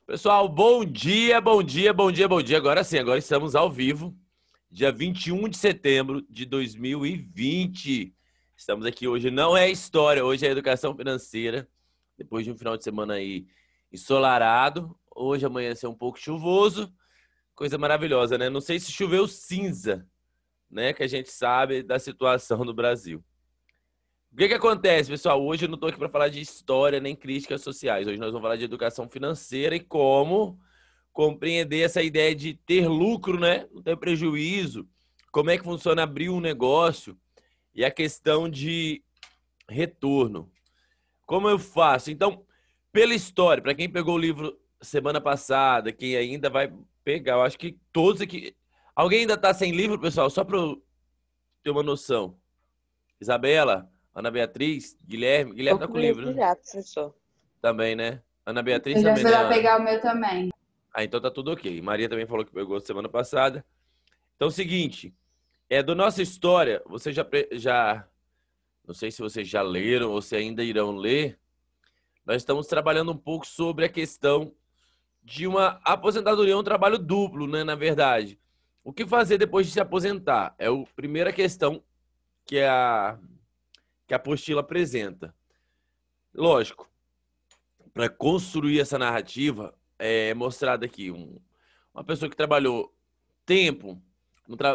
Pessoal, bom dia, bom dia, bom dia, bom dia. Agora sim, agora estamos ao vivo, dia 21 de setembro de 2020. Estamos aqui hoje, não é história, hoje é educação financeira. Depois de um final de semana aí ensolarado, hoje amanheceu um pouco chuvoso, coisa maravilhosa, né? Não sei se choveu cinza, né? Que a gente sabe da situação do Brasil. O que acontece, pessoal? Hoje eu não estou aqui para falar de história nem críticas sociais. Hoje nós vamos falar de educação financeira e como compreender essa ideia de ter lucro, né? Não ter prejuízo. Como é que funciona abrir um negócio e a questão de retorno. Como eu faço? Então, pela história, para quem pegou o livro semana passada, quem ainda vai pegar, eu acho que todos aqui. Alguém ainda está sem livro, pessoal? Só para eu ter uma noção. Isabela, Ana Beatriz, Guilherme. Guilherme Tô tá com com o livro livro, né? já, professor. Também, né? Ana Beatriz Eu já também, fui né, lá Ana? pegar o meu também. Ah, então tá tudo ok. Maria também falou que pegou semana passada. Então é o seguinte, do nossa história, você já, não sei se vocês já leram ou se ainda irão ler, nós estamos trabalhando um pouco sobre a questão de uma aposentadoria, um trabalho duplo, né, na verdade. O que fazer depois de se aposentar? É a primeira questão que que a apostila apresenta. Lógico, para construir essa narrativa, é mostrado aqui uma pessoa que trabalhou tempo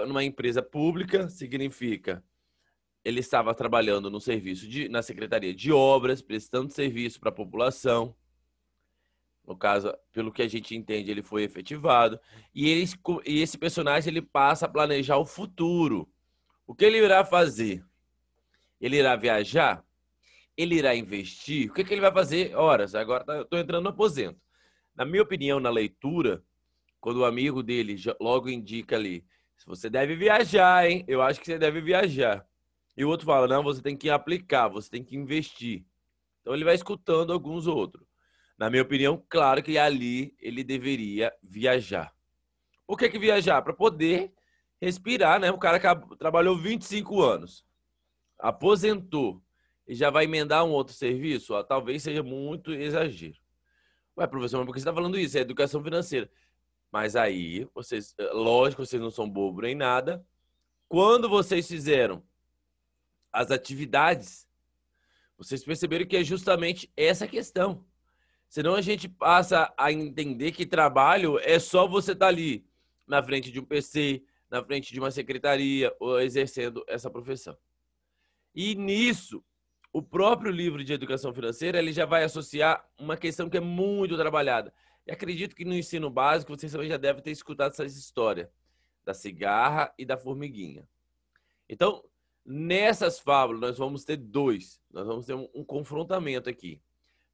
numa empresa pública, significa ele estava trabalhando no serviço na Secretaria de Obras, prestando serviço para a população. No caso, pelo que a gente entende, ele foi efetivado. E esse personagem ele passa a planejar o futuro. O que ele irá fazer? Ele irá viajar? Ele irá investir? O que ele vai fazer? Horas, agora eu estou entrando no aposento. Na minha opinião, na leitura, quando o amigo dele logo indica ali, se você deve viajar, hein? Eu acho que você deve viajar. E o outro fala, não, você tem que aplicar, você tem que investir. Então ele vai escutando alguns outros. Na minha opinião, claro que ali ele deveria viajar. Por que viajar? Para poder respirar, né? O cara trabalhou 25 anos, aposentou e já vai emendar um outro serviço? Talvez seja muito exagero. Ué, professor, mas por que você está falando isso? É educação financeira. Mas aí, vocês, lógico, vocês não são bobo nem nada. Quando vocês fizeram as atividades, vocês perceberam que é justamente essa questão. Senão a gente passa a entender que trabalho é só você estar ali na frente de um PC, na frente de uma secretaria ou exercendo essa profissão. E nisso, o próprio livro de educação financeira ele já vai associar uma questão que é muito trabalhada. E acredito que no ensino básico vocês também já devem ter escutado essa história da cigarra e da formiguinha. Então, nessas fábulas, nós vamos ter dois. Nós vamos ter um confrontamento aqui.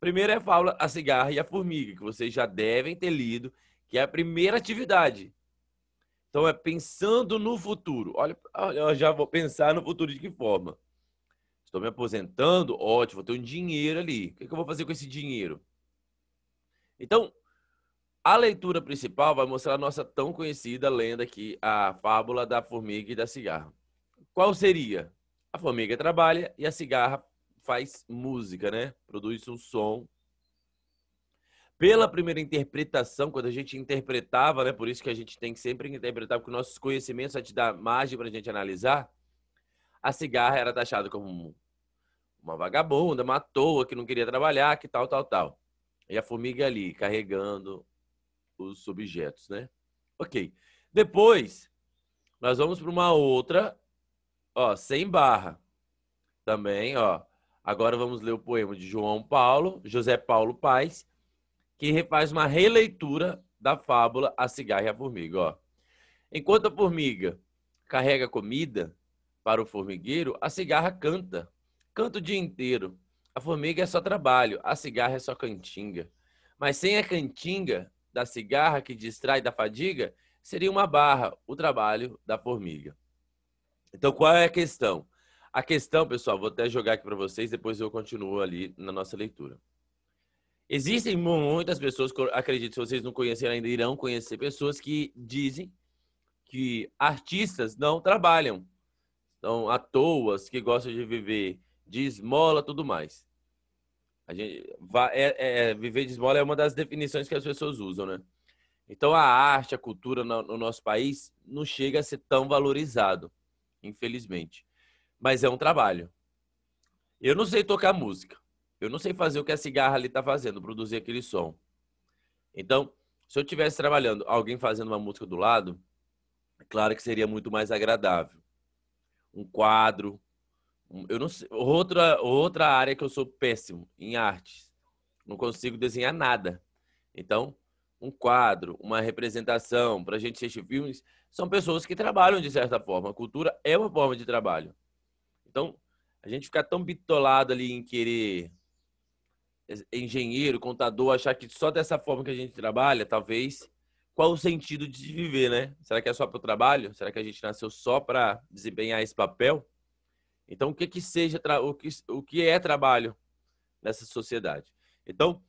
Primeiro é a fábula A Cigarra e a Formiga, que vocês já devem ter lido, que é a primeira atividade. Então, é pensando no futuro. Olha, eu já vou pensar no futuro de que forma? Estou me aposentando, ótimo, vou ter um dinheiro ali. O que eu vou fazer com esse dinheiro? Então, a leitura principal vai mostrar a nossa tão conhecida lenda aqui, a fábula da formiga e da cigarra. Qual seria? A formiga trabalha e a cigarra faz música, né? Produz um som. Pela primeira interpretação, quando a gente interpretava, né? Por isso que a gente tem que sempre interpretar, porque nossos conhecimentos vai te dar margem para a gente analisar. A cigarra era taxada como uma vagabunda, uma toa, que não queria trabalhar, que tal, tal, tal. E a formiga ali, carregando os objetos, né? Ok. Depois, nós vamos para uma outra, ó, sem barra. Também, ó. Agora vamos ler o poema de José Paulo Paes, que refaz uma releitura da fábula A Cigarra e a Formiga, ó. Enquanto a formiga carrega comida para o formigueiro, a cigarra canta. Canta o dia inteiro. A formiga é só trabalho, a cigarra é só cantinga. Mas sem a cantinga da cigarra que distrai da fadiga, seria uma barra, o trabalho da formiga. Então, qual é a questão? A questão, pessoal, vou até jogar aqui para vocês, depois eu continuo ali na nossa leitura. Existem muitas pessoas, acredito, se vocês não conhecerem ainda, irão conhecer pessoas que dizem que artistas não trabalham. São à toa, que gostam de viver de esmola, tudo mais. Viver de esmola é uma das definições que as pessoas usam, né? Então, a arte, a cultura no nosso país não chega a ser tão valorizado, infelizmente. Mas é um trabalho. Eu não sei tocar música. Eu não sei fazer o que a cigarra ali está fazendo, produzir aquele som. Então, se eu estivesse trabalhando, alguém fazendo uma música do lado, é claro que seria muito mais agradável. Um quadro, eu não sei, outra área que eu sou péssimo em artes. Não consigo desenhar nada. Então, um quadro, uma representação para a gente assistir filmes, são pessoas que trabalham de certa forma. A cultura é uma forma de trabalho. Então, a gente ficar tão bitolado ali em querer engenheiro, contador, achar que só dessa forma que a gente trabalha, talvez, qual o sentido de viver, né? Será que é só para o trabalho? Será que a gente nasceu só para desempenhar esse papel? Então, o que é trabalho nessa sociedade? Então,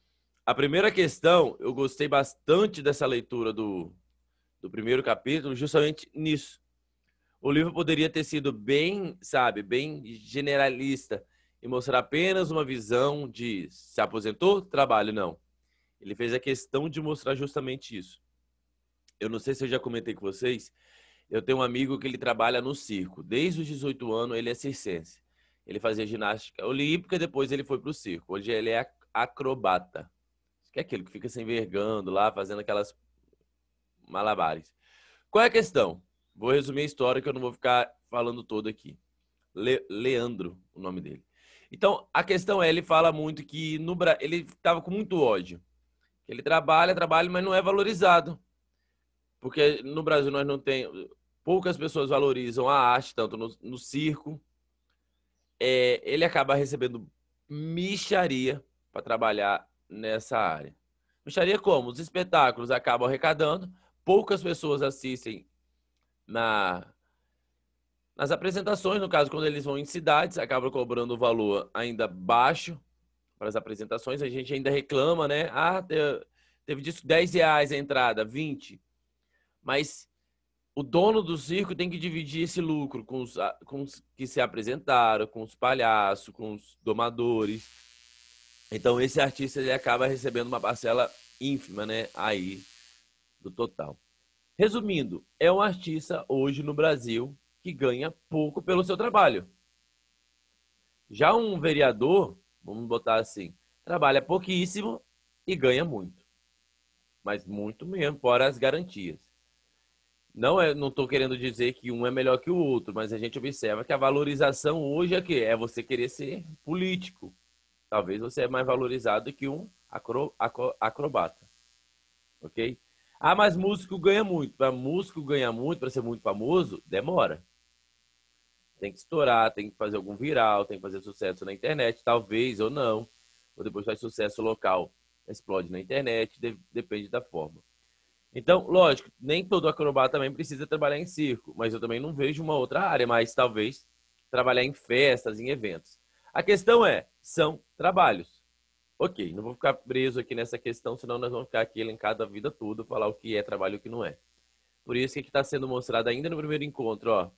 a primeira questão, eu gostei bastante dessa leitura do primeiro capítulo, justamente nisso. O livro poderia ter sido bem, sabe, bem generalista e mostrar apenas uma visão de se aposentou, trabalho, não. Ele fez a questão de mostrar justamente isso. Eu não sei se eu já comentei com vocês, eu tenho um amigo que ele trabalha no circo. Desde os 18 anos, ele é circense. Ele fazia ginástica olímpica, depois ele foi para o circo. Hoje ele é acrobata. Que é aquele que fica se envergando lá, fazendo aquelas malabares. Qual é a questão? Vou resumir a história que eu não vou ficar falando todo aqui. Leandro, o nome dele. Então, a questão é, ele fala muito que ele estava com muito ódio. Ele trabalha, mas não é valorizado. Porque no Brasil nós não tem... Poucas pessoas valorizam a arte, tanto no circo. Ele acaba recebendo mixaria para trabalhar nessa área. Mixaria como? Os espetáculos acabam arrecadando, poucas pessoas assistem nas apresentações, no caso, quando eles vão em cidades, acabam cobrando o valor ainda baixo para as apresentações. A gente ainda reclama, né? Teve disso R$ 10 a entrada, 20. Mas o dono do circo tem que dividir esse lucro com os que se apresentaram, com os palhaços, com os domadores. Então, esse artista ele acaba recebendo uma parcela ínfima, né? Aí, do total. Resumindo, é um artista hoje no Brasil que ganha pouco pelo seu trabalho. Já um vereador, vamos botar assim, trabalha pouquíssimo e ganha muito. Mas muito mesmo, fora as garantias. Não estou querendo dizer que um é melhor que o outro, mas a gente observa que a valorização hoje é que é você querer ser político. Talvez você é mais valorizado que um acrobata. Ok? Ah, mas músico ganha muito. Para músico ganhar muito, para ser muito famoso, demora. Tem que estourar, tem que fazer algum viral, tem que fazer sucesso na internet, talvez ou não. Ou depois faz sucesso local, explode na internet, depende da forma. Então, lógico, nem todo acrobata também precisa trabalhar em circo, mas eu também não vejo uma outra área, mas talvez trabalhar em festas, em eventos. A questão são trabalhos. Ok, não vou ficar preso aqui nessa questão, senão nós vamos ficar aqui elencados a vida toda, falar o que é trabalho e o que não é. Por isso que está sendo mostrado ainda no primeiro encontro, ó,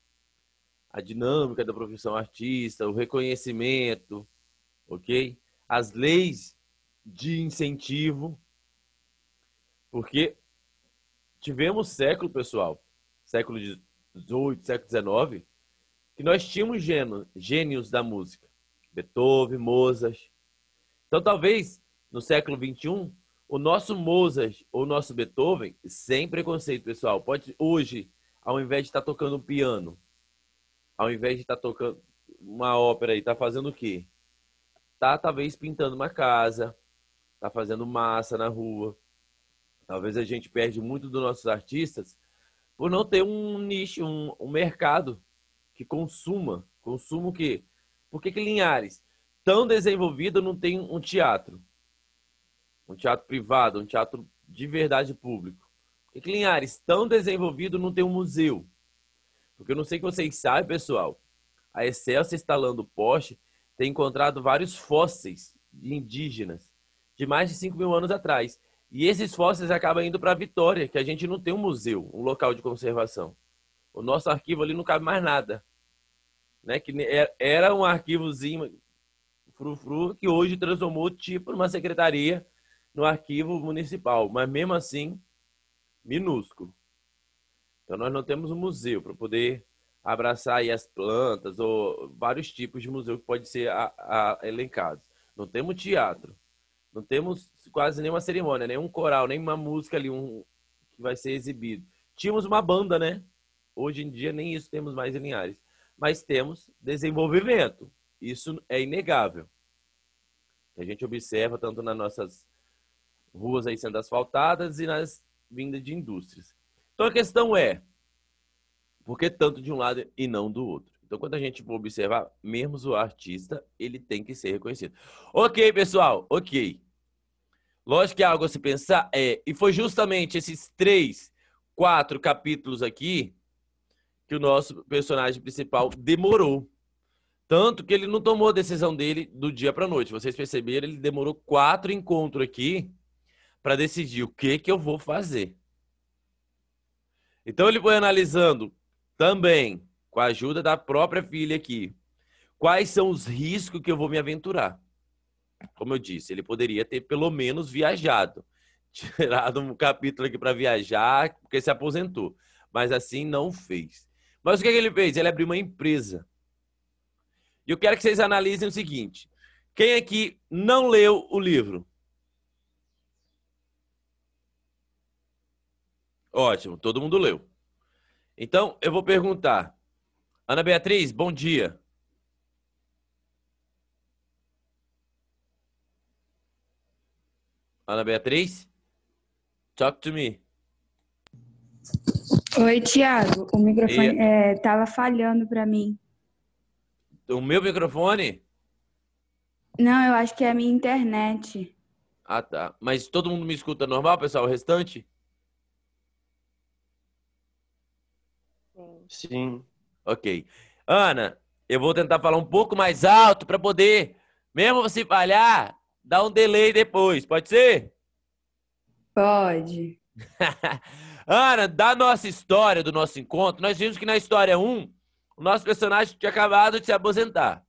a dinâmica da profissão artista, o reconhecimento, ok? As leis de incentivo, porque tivemos século, pessoal, século XVIII, século XIX, que nós tínhamos gênios da música. Beethoven, Mozart. Então, talvez, no século XXI, o nosso Mozart ou o nosso Beethoven, sem preconceito, pessoal, pode hoje, ao invés de estar tocando um piano, ao invés de estar tocando uma ópera aí, tá fazendo o quê? Tá, talvez, pintando uma casa, tá fazendo massa na rua. Talvez a gente perde muito dos nossos artistas por não ter um nicho, um mercado que consuma. Consuma o quê? Por que Linhares, tão desenvolvido, não tem um teatro? Um teatro privado, um teatro de verdade público. Por que Linhares, tão desenvolvido, não tem um museu? Porque eu não sei que vocês sabem, pessoal, a Excelsior instalando poste tem encontrado vários fósseis de indígenas de mais de 5 mil anos atrás. E esses fósseis acabam indo para Vitória, que a gente não tem um museu, um local de conservação. O nosso arquivo ali não cabe mais nada. Né? Que era um arquivozinho frufru, que hoje transformou tipo numa secretaria no arquivo municipal, mas mesmo assim, minúsculo. Então nós não temos um museu para poder abraçar aí as plantas ou vários tipos de museu que pode ser elencados. Não temos teatro, não temos quase nenhuma cerimônia, nenhum coral, nenhuma música ali que vai ser exibido. Tínhamos uma banda, né? Hoje em dia nem isso temos mais em Linhares. Mas temos desenvolvimento. Isso é inegável. A gente observa tanto nas nossas ruas aí sendo asfaltadas e nas vindas de indústrias. Então a questão é, por que tanto de um lado e não do outro? Então quando a gente for observar, mesmo o artista, ele tem que ser reconhecido. Ok, pessoal, ok. Lógico que há algo a se pensar e foi justamente esses 3, 4 capítulos aqui que o nosso personagem principal demorou. Tanto que ele não tomou a decisão dele do dia para a noite. Vocês perceberam, ele demorou 4 encontros aqui para decidir o que eu vou fazer. Então ele foi analisando também, com a ajuda da própria filha aqui, quais são os riscos que eu vou me aventurar. Como eu disse, ele poderia ter pelo menos viajado, tirado um capítulo aqui para viajar, porque se aposentou. Mas assim não fez. Mas o que ele fez? Ele abriu uma empresa. E eu quero que vocês analisem o seguinte. Quem aqui não leu o livro? Ótimo, todo mundo leu. Então, eu vou perguntar. Ana Beatriz, bom dia. Ana Beatriz? Talk to me. Oi, Thiago. O microfone tava falhando para mim. O meu microfone? Não, eu acho que é a minha internet. Ah, tá. Mas todo mundo me escuta normal, pessoal? O restante? Sim. Ok. Ana, eu vou tentar falar um pouco mais alto para poder, mesmo se falhar, dar um delay depois. Pode ser? Pode. Ana, da nossa história, do nosso encontro, nós vimos que na história 1, o nosso personagem tinha acabado de se aposentar.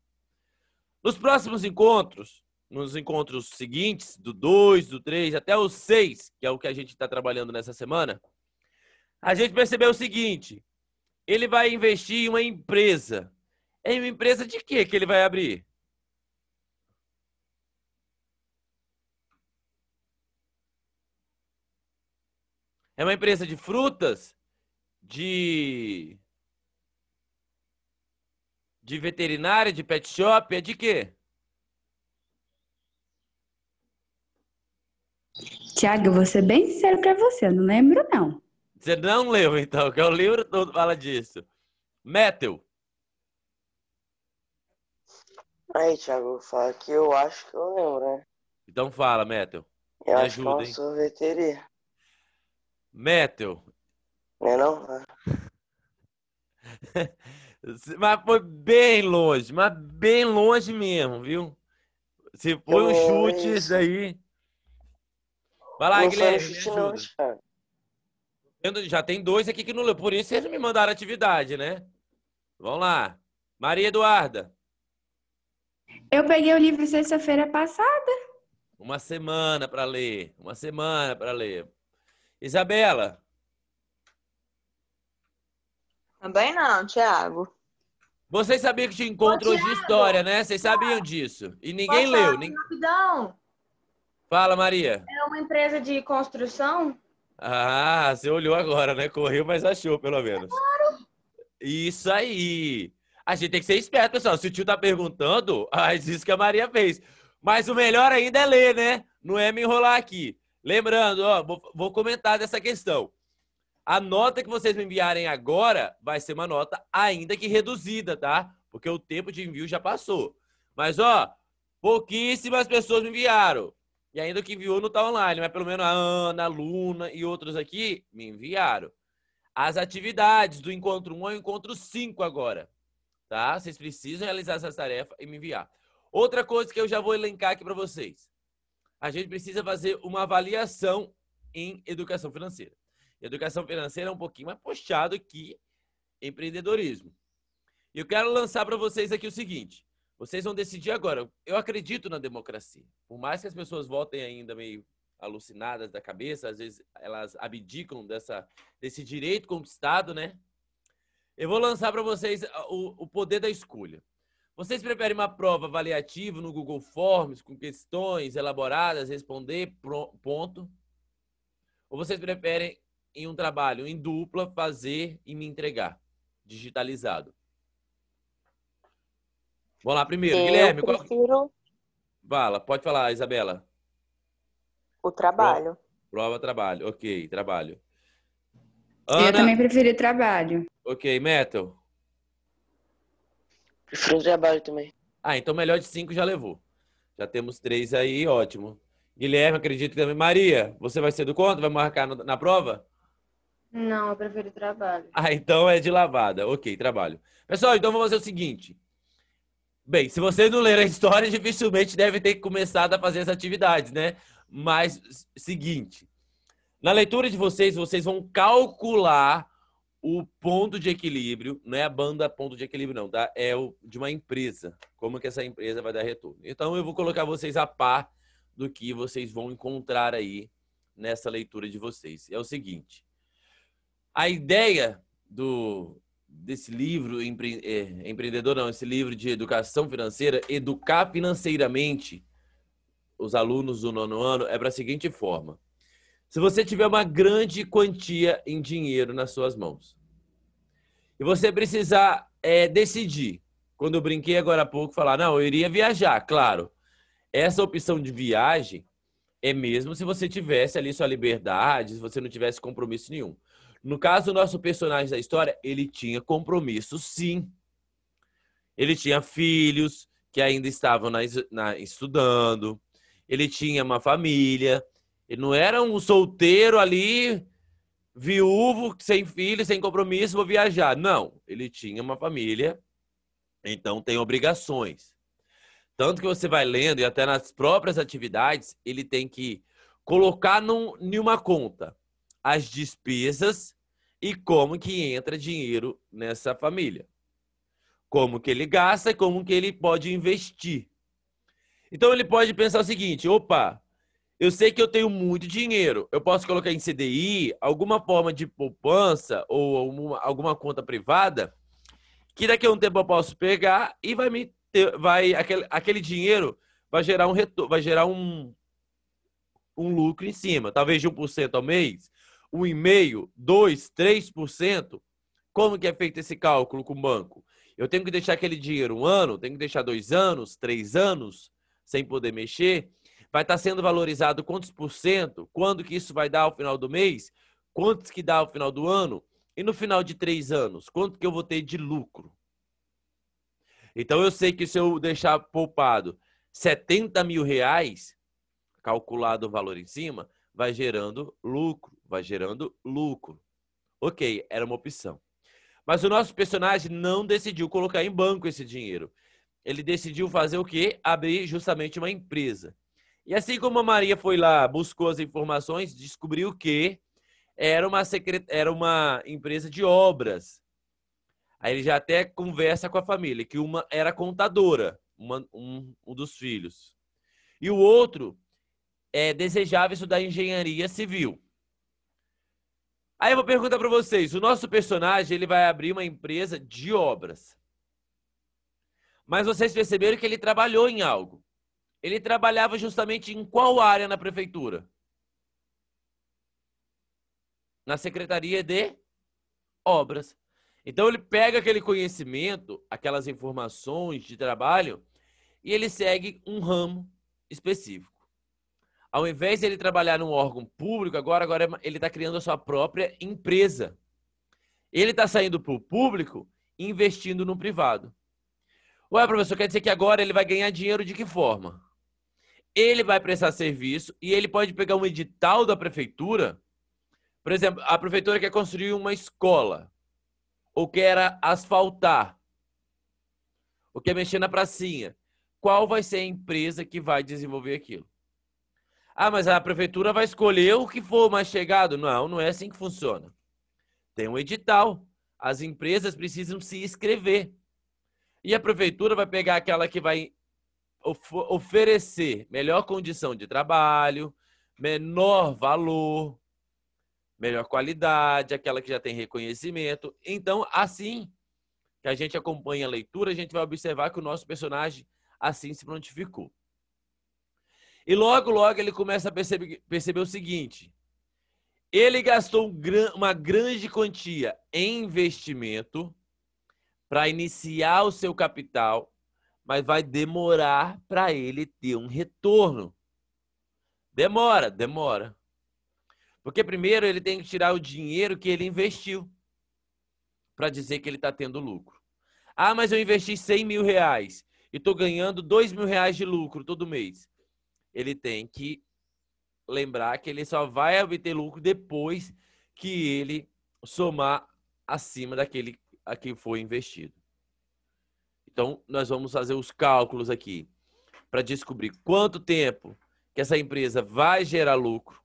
Nos próximos encontros, nos encontros seguintes, do 2, do 3 até o 6, que é o que a gente está trabalhando nessa semana, a gente percebeu o seguinte: ele vai investir em uma empresa. Em uma empresa de quê que ele vai abrir? É uma empresa de frutas? De veterinária, de pet shop? É de quê? Thiago, eu vou ser bem sincero para você, eu não lembro, não. Você não leu, então, que o livro todo fala disso. Metal. Aí, Thiago, eu vou falar que eu acho que eu lembro, né? Então fala, Metal. Eu Me acho que é ajuda, uma hein? sorveteria. Metal. Não é não? Mas foi bem longe mesmo, viu? Se foi um chute, isso aí. Vai lá, Não foi no Guilherme, me chute não, ajuda. Thiago. Já tem 2 aqui que não leu, por isso vocês me mandaram atividade, né? Vamos lá. Maria Eduarda. Eu peguei o livro sexta-feira passada. Uma semana para ler. Uma semana para ler. Isabela. Também não, Thiago. Vocês sabiam que tinha encontro hoje de história, né? Vocês sabiam disso. E ninguém Posso leu. falar rapidão? Fala, Maria. É uma empresa de construção? Ah, você olhou agora, né? Correu, mas achou, pelo menos. Isso aí. A gente tem que ser esperto, pessoal. Se o tio tá perguntando, faz isso que a Maria fez. Mas o melhor ainda é ler, né? Não é me enrolar aqui. Lembrando, ó, vou comentar dessa questão. A nota que vocês me enviarem agora vai ser uma nota ainda que reduzida, tá? Porque o tempo de envio já passou. Mas, ó, pouquíssimas pessoas me enviaram. E ainda o que enviou não tá online, mas pelo menos a Ana, a Luna e outros aqui me enviaram. As atividades do encontro 1 ao encontro 5 agora, tá? Vocês precisam realizar essa tarefa e me enviar. Outra coisa que eu já vou elencar aqui para vocês. A gente precisa fazer uma avaliação em educação financeira. Educação financeira é um pouquinho mais puxado que empreendedorismo. E eu quero lançar para vocês aqui o seguinte. Vocês vão decidir agora. Eu acredito na democracia. Por mais que as pessoas votem ainda meio alucinadas da cabeça, às vezes elas abdicam desse direito conquistado, né? Eu vou lançar para vocês o poder da escolha. Vocês preferem uma prova avaliativa no Google Forms, com questões elaboradas, responder, ponto? Ou vocês preferem em um trabalho em dupla, fazer e me entregar, digitalizado? Vamos lá primeiro. Guilherme, Eu prefiro Fala, pode falar, Isabela. o trabalho. Prova, trabalho. Ok, trabalho. Eu Ana, também preferi trabalho. ok, Metal. Prefiro o trabalho também. Ah, então melhor de 5 já levou. Já temos 3 aí, ótimo. Guilherme, acredito que também. Maria, você vai ser do contra? Vai marcar na prova? Não, eu prefiro trabalho. Ah, então é de lavada. Ok, trabalho. Pessoal, então vamos fazer o seguinte. Bem, se vocês não leram a história, dificilmente devem ter começado a fazer as atividades, né? Mas, seguinte. Na leitura de vocês, vocês vão calcular o ponto de equilíbrio, não é a banda ponto de equilíbrio não, tá? É o de uma empresa. Como que essa empresa vai dar retorno. Então, eu vou colocar vocês a par do que vocês vão encontrar aí nessa leitura de vocês. É o seguinte. A ideia desse livro, empreendedor não, esse livro de educação financeira, educar financeiramente os alunos do 9º ano, é para a seguinte forma. Se você tiver uma grande quantia em dinheiro nas suas mãos e você precisar decidir, quando eu brinquei agora há pouco, falar, não, eu iria viajar, claro. Essa opção de viagem é mesmo se você tivesse ali sua liberdade, se você não tivesse compromisso nenhum. No caso do nosso personagem da história, ele tinha compromisso, sim. Ele tinha filhos que ainda estavam estudando, ele tinha uma família. Ele não era um solteiro ali, viúvo, sem filho, sem compromisso, vou viajar. Não, ele tinha uma família, então tem obrigações. Tanto que você vai lendo, e até nas próprias atividades, ele tem que colocar em uma conta as despesas e como que entra dinheiro nessa família. Como que ele gasta e como que ele pode investir. Então ele pode pensar o seguinte, opa, eu sei que eu tenho muito dinheiro. Eu posso colocar em CDI, alguma forma de poupança ou alguma conta privada, que daqui a um tempo eu posso pegar e aquele dinheiro vai gerar um lucro em cima. Talvez de 1% ao mês, 1,5%, 2%, 3%. Como que é feito esse cálculo com o banco? Eu tenho que deixar aquele dinheiro 1 ano, tenho que deixar 2 anos, 3 anos, sem poder mexer. Vai estar sendo valorizado quantos por cento? Quando que isso vai dar ao final do mês? Quantos que dá ao final do ano? E no final de 3 anos, quanto que eu vou ter de lucro? Então, eu sei que se eu deixar poupado 70 mil reais, calculado o valor em cima, vai gerando lucro, Ok, era uma opção. Mas o nosso personagem não decidiu colocar em banco esse dinheiro. Ele decidiu fazer o quê? Abrir justamente uma empresa. E assim como a Maria foi lá, buscou as informações, descobriu que era uma empresa de obras. Aí ele já até conversa com a família, que uma era contadora, um dos filhos. E o outro desejava estudar engenharia civil. Aí eu vou perguntar para vocês, o nosso personagem ele vai abrir uma empresa de obras. Mas vocês perceberam que ele trabalhou em algo. Ele trabalhava justamente em qual área na prefeitura? Na Secretaria de Obras. Então, ele pega aquele conhecimento, aquelas informações de trabalho, e ele segue um ramo específico. Ao invés de ele trabalhar num órgão público, agora ele está criando a sua própria empresa. Ele está saindo para o público e investindo no privado. Ué, professor, quer dizer que agora ele vai ganhar dinheiro de que forma? Ele vai prestar serviço e ele pode pegar um edital da prefeitura. Por exemplo, a prefeitura quer construir uma escola, ou quer asfaltar, ou quer mexer na pracinha. Qual vai ser a empresa que vai desenvolver aquilo? Ah, mas a prefeitura vai escolher o que for mais chegado. Não, não é assim que funciona. Tem um edital. As empresas precisam se inscrever. E a prefeitura vai pegar aquela que vai oferecer melhor condição de trabalho, menor valor, melhor qualidade, aquela que já tem reconhecimento. Então, assim que a gente acompanha a leitura, a gente vai observar que o nosso personagem assim se prontificou. E logo, logo ele começa a perceber o seguinte: ele gastou uma grande quantia em investimento para iniciar o seu capital, mas vai demorar para ele ter um retorno. Demora. Porque primeiro ele tem que tirar o dinheiro que ele investiu para dizer que ele está tendo lucro. Ah, mas eu investi 100 mil reais e estou ganhando 2 mil reais de lucro todo mês. Ele tem que lembrar que ele só vai obter lucro depois que ele somar acima daquele a que foi investido. Então, nós vamos fazer os cálculos aqui para descobrir quanto tempo que essa empresa vai gerar lucro.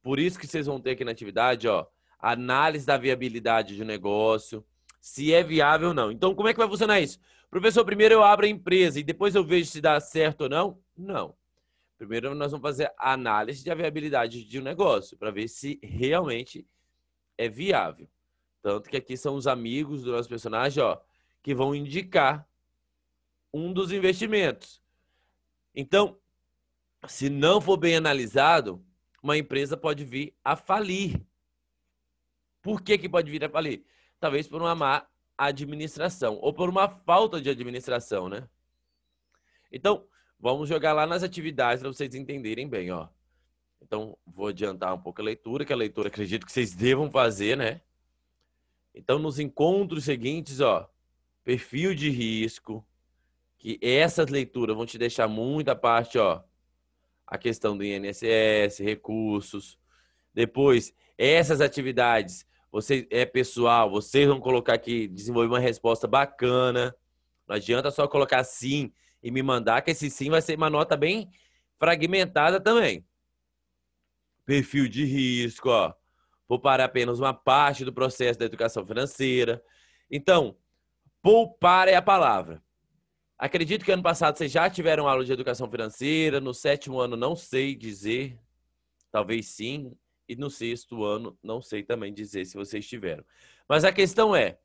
Por isso que vocês vão ter aqui na atividade, ó, análise da viabilidade de negócio, se é viável ou não. Então, como é que vai funcionar isso? Professor, primeiro eu abro a empresa e depois eu vejo se dá certo ou não? Não. Primeiro nós vamos fazer a análise da viabilidade de um negócio para ver se realmente é viável. Tanto que aqui são os amigos do nosso personagem, ó, que vão indicar um dos investimentos. Então, se não for bem analisado, uma empresa pode vir a falir. Por que pode vir a falir? Talvez por uma má administração ou por uma falta de administração, né? Então, vamos jogar lá nas atividades para vocês entenderem bem, ó. Então, vou adiantar um pouco a leitura, que a leitura acredito que vocês devam fazer, né? Então, nos encontros seguintes, ó, perfil de risco, que essas leituras vão te deixar muita parte, ó, a questão do INSS, recursos. Depois, essas atividades, você é pessoal, vocês vão colocar aqui, desenvolver uma resposta bacana. Não adianta só colocar sim e me mandar, que esse sim vai ser uma nota bem fragmentada também. Perfil de risco, ó. Poupar apenas uma parte do processo da educação financeira. Então, poupar é a palavra. Acredito que ano passado vocês já tiveram aula de educação financeira. No 7º ano, não sei dizer. Talvez sim. E no 6º ano, não sei também dizer se vocês tiveram. Mas a questão é,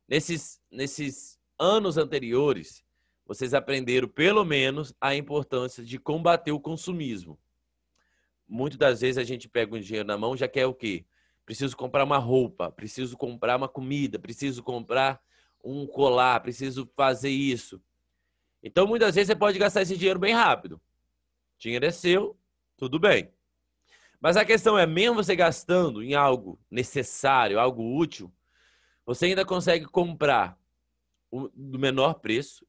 nesses anos anteriores, vocês aprenderam pelo menos a importância de combater o consumismo. Muitas das vezes a gente pega um dinheiro na mão e já quer o quê? Preciso comprar uma roupa, preciso comprar uma comida, preciso comprar um colar, preciso fazer isso. Então, muitas vezes você pode gastar esse dinheiro bem rápido. O dinheiro é seu, tudo bem. Mas a questão é, mesmo você gastando em algo necessário, algo útil, você ainda consegue comprar do menor preço,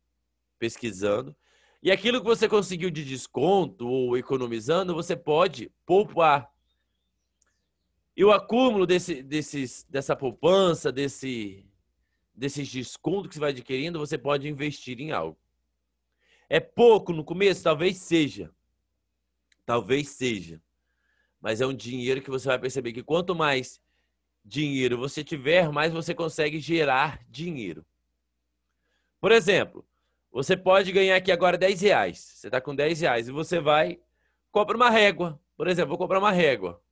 pesquisando, e aquilo que você conseguiu de desconto ou economizando, você pode poupar. E o acúmulo dessa poupança, desses descontos que você vai adquirindo, você pode investir em algo. É pouco no começo? Talvez seja. Talvez seja. Mas é um dinheiro que você vai perceber que quanto mais dinheiro você tiver, mais você consegue gerar dinheiro. Por exemplo, você pode ganhar aqui agora 10 reais. Você está com 10 reais e você vai, compra uma régua. Por exemplo, vou comprar uma régua.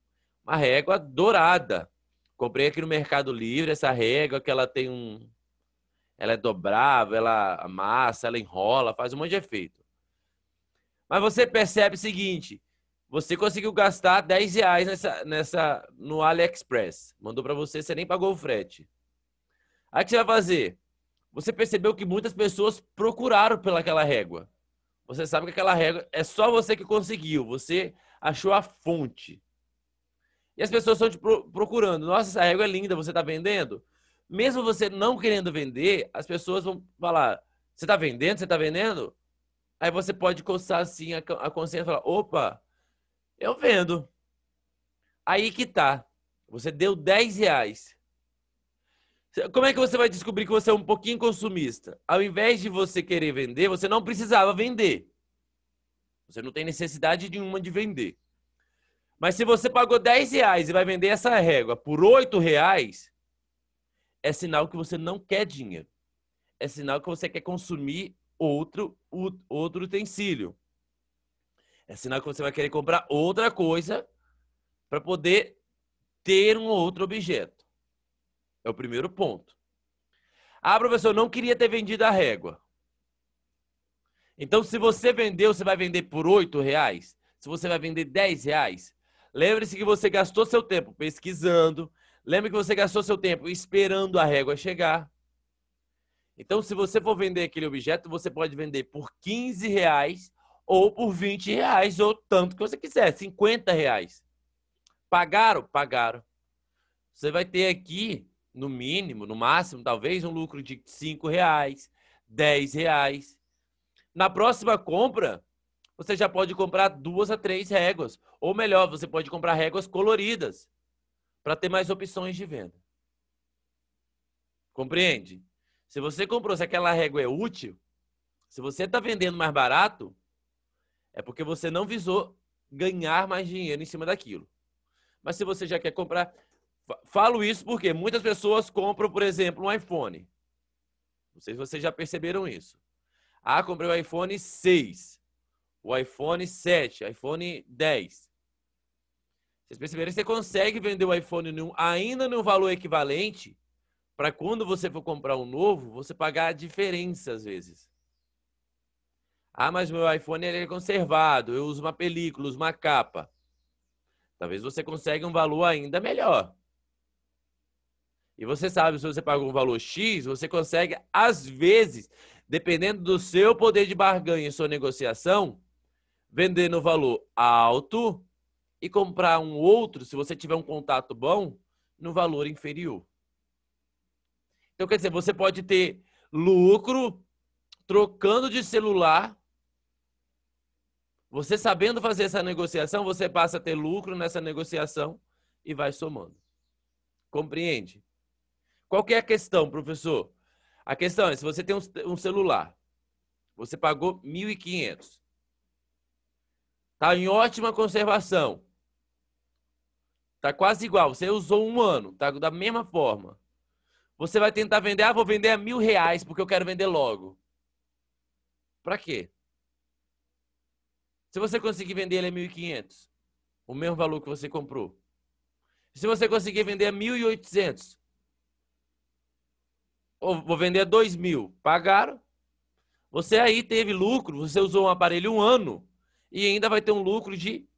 Uma régua dourada. Comprei aqui no Mercado Livre essa régua que ela tem ela é dobrável, ela amassa, ela enrola, faz um monte de efeito. Mas você percebe o seguinte, você conseguiu gastar 10 reais no AliExpress. Mandou para você, você nem pagou o frete. Aí o que você vai fazer? Você percebeu que muitas pessoas procuraram pelaquela régua. Você sabe que aquela régua é só você que conseguiu. Você achou a fonte. E as pessoas estão te procurando. Nossa, essa régua é linda, você está vendendo? Mesmo você não querendo vender, as pessoas vão falar, você está vendendo? Você está vendendo? Aí você pode coçar assim a consciência e falar, opa, eu vendo. Aí que tá. Você deu 10 reais. Como é que você vai descobrir que você é um pouquinho consumista? Ao invés de você querer vender, você não precisava vender. Você não tem necessidade nenhuma de vender. Mas se você pagou 10 reais e vai vender essa régua por 8 reais, é sinal que você não quer dinheiro. é sinal que você quer consumir outro utensílio. É sinal que você vai querer comprar outra coisa para poder ter um outro objeto. É o primeiro ponto. Ah, professor, não queria ter vendido a régua. Então, se você vendeu, você vai vender por R$8? Se você vai vender R$10? Lembre-se que você gastou seu tempo pesquisando. Lembre que você gastou seu tempo esperando a régua chegar. Então, se você for vender aquele objeto, você pode vender por R$15 ou por R$20, ou tanto que você quiser, R$50. Pagaram? Pagaram. Você vai ter aqui, no mínimo, no máximo, talvez, um lucro de R$5, R$10. Na próxima compra, você já pode comprar 2 a 3 réguas. Ou melhor, você pode comprar réguas coloridas para ter mais opções de venda. Compreende? Se você comprou, se aquela régua é útil, se você está vendendo mais barato, é porque você não visou ganhar mais dinheiro em cima daquilo. Mas se você já quer comprar... Falo isso porque muitas pessoas compram, por exemplo, um iPhone. Não sei se vocês já perceberam isso. Ah, comprei o iPhone 6, o iPhone 7, iPhone 10. Vocês perceberam que você consegue vender o iPhone ainda no valor equivalente para quando você for comprar um novo, você pagar a diferença às vezes. Ah, mas meu iPhone ele é conservado, eu uso uma película, uso uma capa. Talvez você consiga um valor ainda melhor. E você sabe, se você pagou um valor X, você consegue, às vezes, dependendo do seu poder de barganha e sua negociação, vender no valor alto e comprar um outro, se você tiver um contato bom, no valor inferior. Então, quer dizer, você pode ter lucro trocando de celular. Você sabendo fazer essa negociação, você passa a ter lucro nessa negociação e vai somando. Compreende? Qual que é a questão, professor? A questão é, se você tem um celular, você pagou R$1.500. Está em ótima conservação. Está quase igual. Você usou um ano, está da mesma forma. Você vai tentar vender, vou vender a R$1.000 porque eu quero vender logo. Para quê? Se você conseguir vender ele a 1.500, o mesmo valor que você comprou. Se você conseguir vender a 1.800, ou vou vender a 2.000, pagaram. Você aí teve lucro, você usou um aparelho um ano e ainda vai ter um lucro de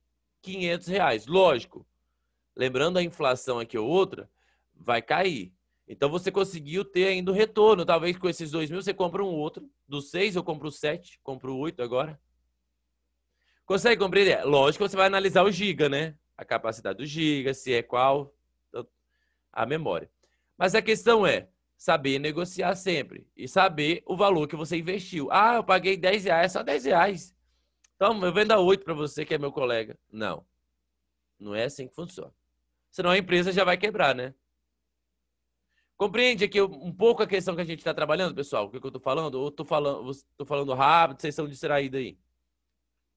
R$500. Lógico, lembrando a inflação aqui ou outra, vai cair. Então você conseguiu ter ainda o retorno. Talvez com esses 2.000 você compra um outro. Do 6 eu compro o 7, compro o 8 agora. Consegue compreender? Lógico que você vai analisar o giga, né? A capacidade do giga, se é qual a memória. Mas a questão é saber negociar sempre e saber o valor que você investiu. Ah, eu paguei R$10, só R$10. Então, eu vendo a 8 para você, que é meu colega. Não. Não é assim que funciona. Senão a empresa já vai quebrar, né? Compreende aqui um pouco a questão que a gente está trabalhando, pessoal? O que eu estou falando? Ou estou falando rápido, vocês estão distraídos aí?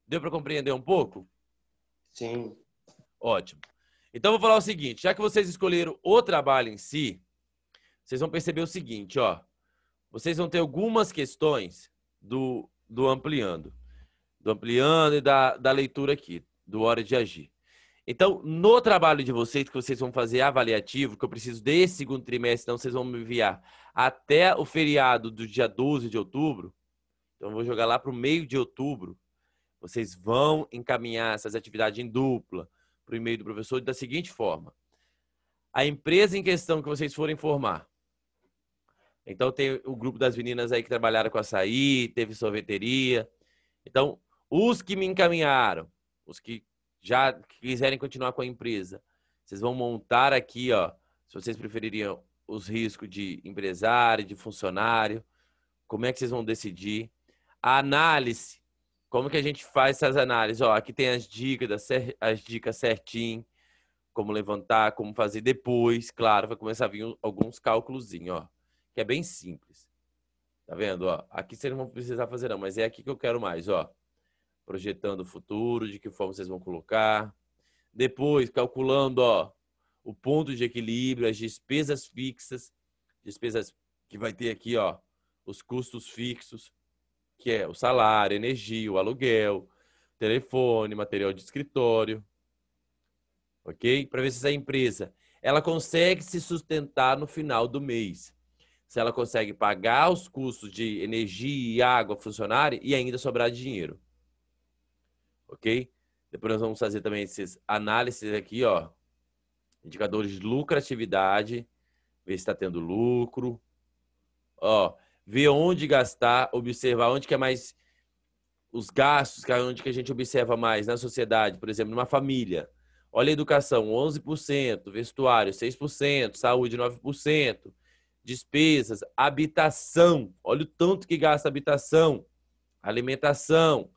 Deu para compreender um pouco? Sim. Ótimo. Então, vou falar o seguinte. Já que vocês escolheram o trabalho em si, vocês vão perceber o seguinte, ó. Vocês vão ter algumas questões do ampliando. Do ampliando e da leitura aqui, do Hora de Agir. Então, no trabalho de vocês, que vocês vão fazer avaliativo, que eu preciso desse segundo trimestre, então vocês vão me enviar até o feriado do dia 12 de outubro. Então, eu vou jogar lá para o meio de outubro. Vocês vão encaminhar essas atividades em dupla para o e-mail do professor da seguinte forma. A empresa em questão que vocês forem formar. Então, tem o grupo das meninas aí que trabalharam com açaí, teve sorveteria. Então, os que me encaminharam, os que já quiserem continuar com a empresa, vocês vão montar aqui, ó, se vocês prefeririam os riscos de empresário, de funcionário, como é que vocês vão decidir. A análise, como que a gente faz essas análises? Ó, aqui tem as dicas certinho, como levantar, como fazer depois. Claro, vai começar a vir alguns cálculozinhos, ó, que é bem simples. Tá vendo? Ó, aqui vocês não vão precisar fazer não, mas é aqui que eu quero mais, ó. Projetando o futuro, de que forma vocês vão colocar. Depois, calculando, ó, o ponto de equilíbrio, as despesas fixas, despesas que vai ter aqui, ó, os custos fixos, que é o salário, energia, o aluguel, telefone, material de escritório, ok? Para ver se essa empresa ela consegue se sustentar no final do mês. Se ela consegue pagar os custos de energia e água funcionário e ainda sobrar dinheiro. Ok? Depois nós vamos fazer também esses análises aqui, ó. Indicadores de lucratividade, ver se está tendo lucro. Ó, ver onde gastar, observar onde que é mais os gastos, onde que a gente observa mais na sociedade, por exemplo, numa família. Olha a educação, 11%, vestuário, 6%, saúde, 9%, despesas, habitação, olha o tanto que gasta habitação, alimentação,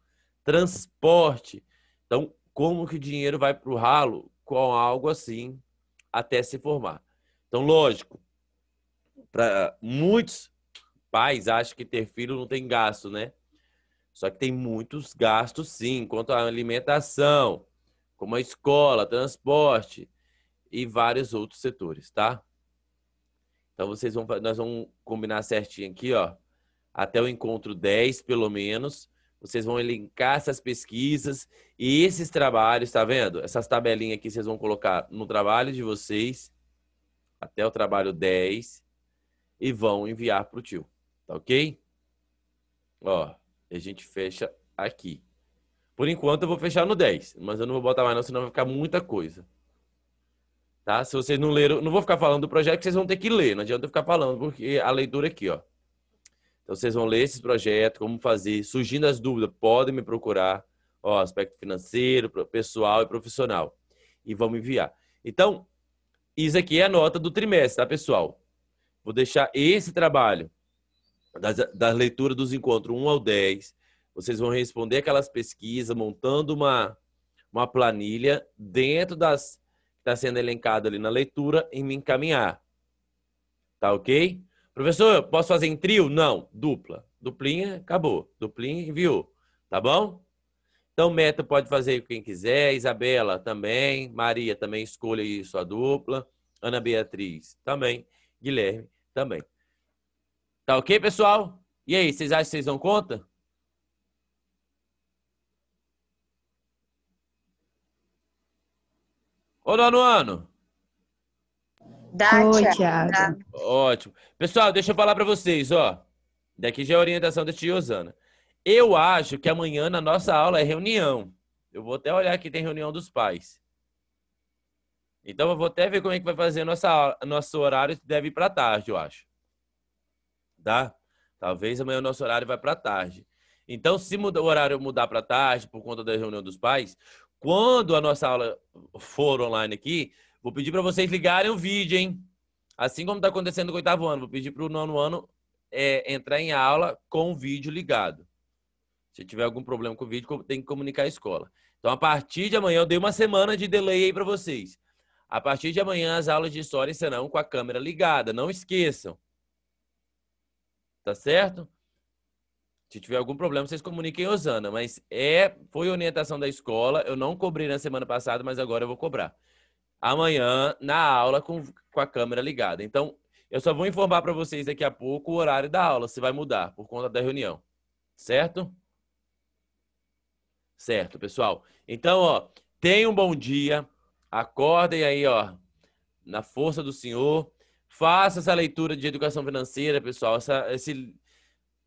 transporte. Então, como que o dinheiro vai para o ralo com algo assim até se formar? Então, lógico, para muitos pais acham que ter filho não tem gasto, né? Só que tem muitos gastos, sim, quanto à alimentação, como a escola, transporte e vários outros setores, tá? Então, nós vamos combinar certinho aqui, ó, até o encontro 10, pelo menos. Vocês vão elencar essas pesquisas e esses trabalhos, tá vendo? Essas tabelinhas aqui vocês vão colocar no trabalho de vocês, até o trabalho 10, e vão enviar para o tio, tá ok? Ó, a gente fecha aqui. Por enquanto eu vou fechar no 10, mas eu não vou botar mais não, senão vai ficar muita coisa. Tá? Se vocês não leram, não vou ficar falando do projeto, que vocês vão ter que ler. Não adianta eu ficar falando, porque a leitura é aqui, ó. Então vocês vão ler esses projetos, como fazer. Surgindo as dúvidas, podem me procurar. Ó, aspecto financeiro, pessoal e profissional. E vamos enviar. Então, isso aqui é a nota do trimestre, tá, pessoal? Vou deixar esse trabalho da leitura dos encontros 1 ao 10. Vocês vão responder aquelas pesquisas, montando uma planilha dentro das que está sendo elencado ali na leitura e me encaminhar. Tá ok? Professor, posso fazer em trio? Não, dupla. Duplinha, acabou. Duplinha, enviou. Tá bom? Então, Meta pode fazer quem quiser. Isabela também. Maria também, escolha aí sua dupla. Ana Beatriz também. Guilherme também. Tá ok, pessoal? E aí, vocês acham que vocês dão conta? Ô, nono ano. Dá, Oi, Thiago. Thiago. Ótimo. Pessoal, deixa eu falar para vocês, ó. Daqui já é a orientação da tia Osana. Eu acho que amanhã na nossa aula é reunião. Eu vou até olhar aqui, tem reunião dos pais. Então eu vou até ver como é que vai fazer nosso horário, deve ir para tarde, eu acho. Tá? Talvez amanhã o nosso horário vai para tarde. Então, se o horário mudar para tarde por conta da reunião dos pais, quando a nossa aula for online aqui, vou pedir para vocês ligarem o vídeo, hein? Assim como está acontecendo com o 8º ano. Vou pedir para o 9º ano entrar em aula com o vídeo ligado. Se tiver algum problema com o vídeo, tem que comunicar a escola. Então, a partir de amanhã, eu dei uma semana de delay aí para vocês. A partir de amanhã, as aulas de história serão com a câmera ligada. Não esqueçam. Tá certo? Se tiver algum problema, vocês comuniquem a Osana. Mas foi orientação da escola. Eu não cobrei na semana passada, mas agora eu vou cobrar. Amanhã, na aula, com a câmera ligada. Então, eu só vou informar para vocês daqui a pouco o horário da aula, se vai mudar por conta da reunião. Certo? Certo, pessoal. Então, ó, tenham um bom dia. Acordem aí, ó, na força do Senhor. Faça essa leitura de educação financeira, pessoal.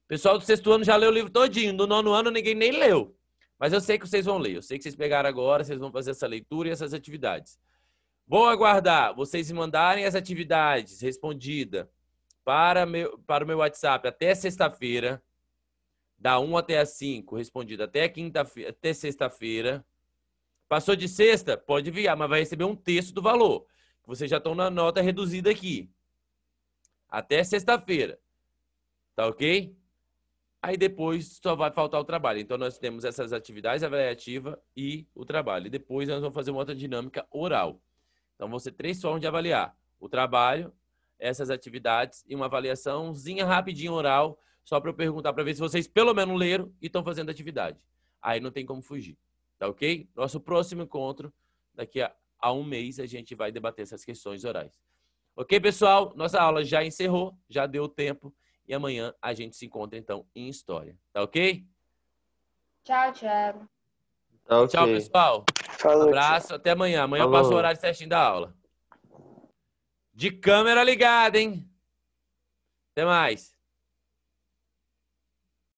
Pessoal do 6º ano já leu o livro todinho. Do 9º ano, ninguém nem leu. Mas eu sei que vocês vão ler. Eu sei que vocês pegaram agora, vocês vão fazer essa leitura e essas atividades. Vou aguardar vocês me mandarem as atividades respondidas para o meu WhatsApp até sexta-feira, da 1 até as 5, respondida até quinta-feira, até sexta-feira. Passou de sexta, pode enviar, mas vai receber um terço do valor. Vocês já estão na nota reduzida aqui. Até sexta-feira. Tá ok? Aí depois só vai faltar o trabalho. Então nós temos essas atividades avaliativas e o trabalho. E depois nós vamos fazer uma outra dinâmica oral. Então vão ser 3 formas de avaliar. O trabalho, essas atividades e uma avaliaçãozinha rapidinho oral, só para eu perguntar para ver se vocês pelo menos leram e estão fazendo atividade. Aí não tem como fugir. Tá ok? Nosso próximo encontro, daqui a um mês, a gente vai debater essas questões orais. Ok, pessoal? Nossa aula já encerrou, já deu tempo. E amanhã a gente se encontra, então, em História. Tá ok? Tchau, Thiago. Tá Tchau, ok. pessoal. Falou, Abraço, até amanhã. Amanhã eu Falou. passo o horário certinho da aula. De câmera ligada, hein? Até mais.